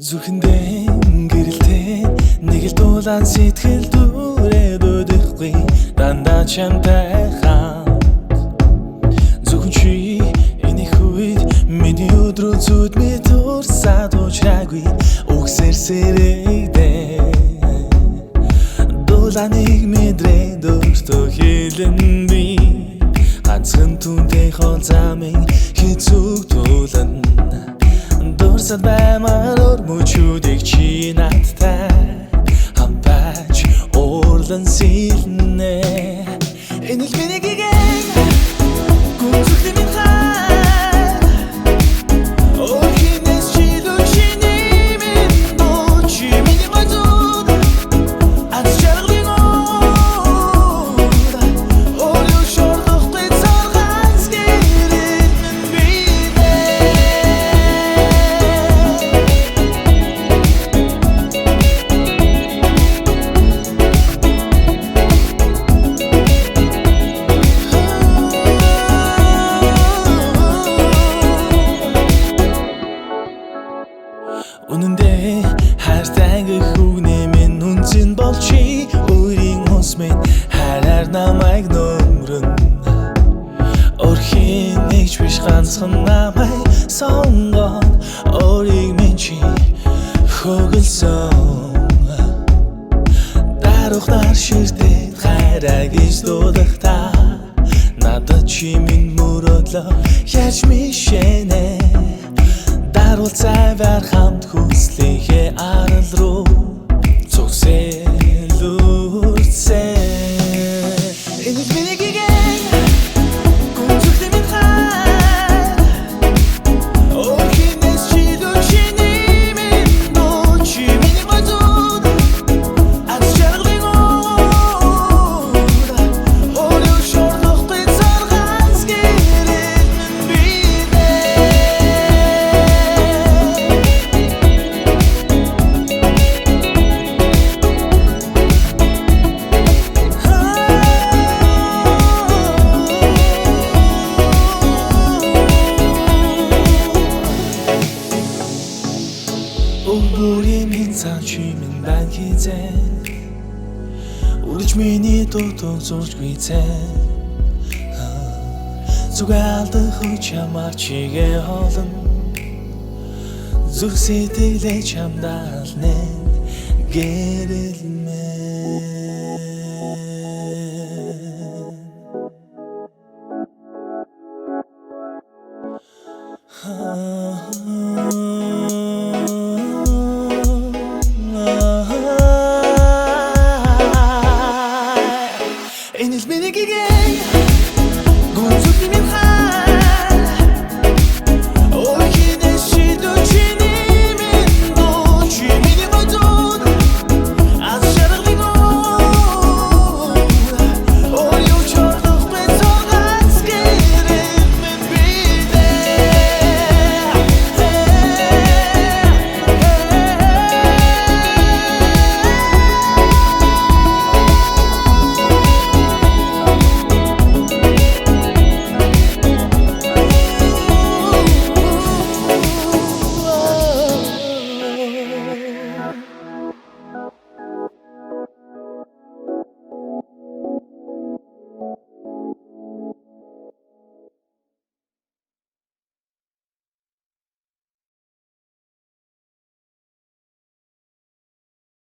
Зүрхэндээ гэрэлтэй нэг л дулаан сэтгэл дүүрээд өдөхгүй дандаа чамтай хамт зөвхөн чи энэ их үед миний өдрөө зүудмээ дурсаад уучраагүй үгсэрсэрэгдээ дулааныг мэдрээд өөртөө хэлэн би ганцхан түнтэй хол замын хэцүү тулан дурсаад баймаар өрмөчүүдийг чи надтай хамтааж уурлан сэлнэ энэ л миний гэгэн гүнзгий минь хай охинес чи лучини минь ночи миний мазуд аз чарглино олё шордох пецарганс гэрэн бинэ Үнэндээ хайртай хүүгнээ минь үнцэн бол чи өөрийн ус минь хараар намайг нөмрөн Орхийн нэгч биш ганцхан намайг сонгоод өөрийг минь чи хөглсөн Дарухнаар ширтээд хайраа гэж дуудахтаа надад чи минь мөрөдлөө яаж мишэнэ Даруул цайвар хамт хүслийнхээ арал руу цогсэлүрцээ Энэ л миний гэгэн гүнзгий минь хай охинес чи лучини минь ночи миний мазуд аз чарглино олё шордох пецарганс гэрэн бинэ Өвгөрийн минь цаачи минь байна хизээ Үрж миний дутуу зурчгүй цай Зүгэлдэх хүч ямар чигээ холон Зүрх сэтгэлээ чамдаа л нэг гэрэлмэн Энэ л миний гэгэн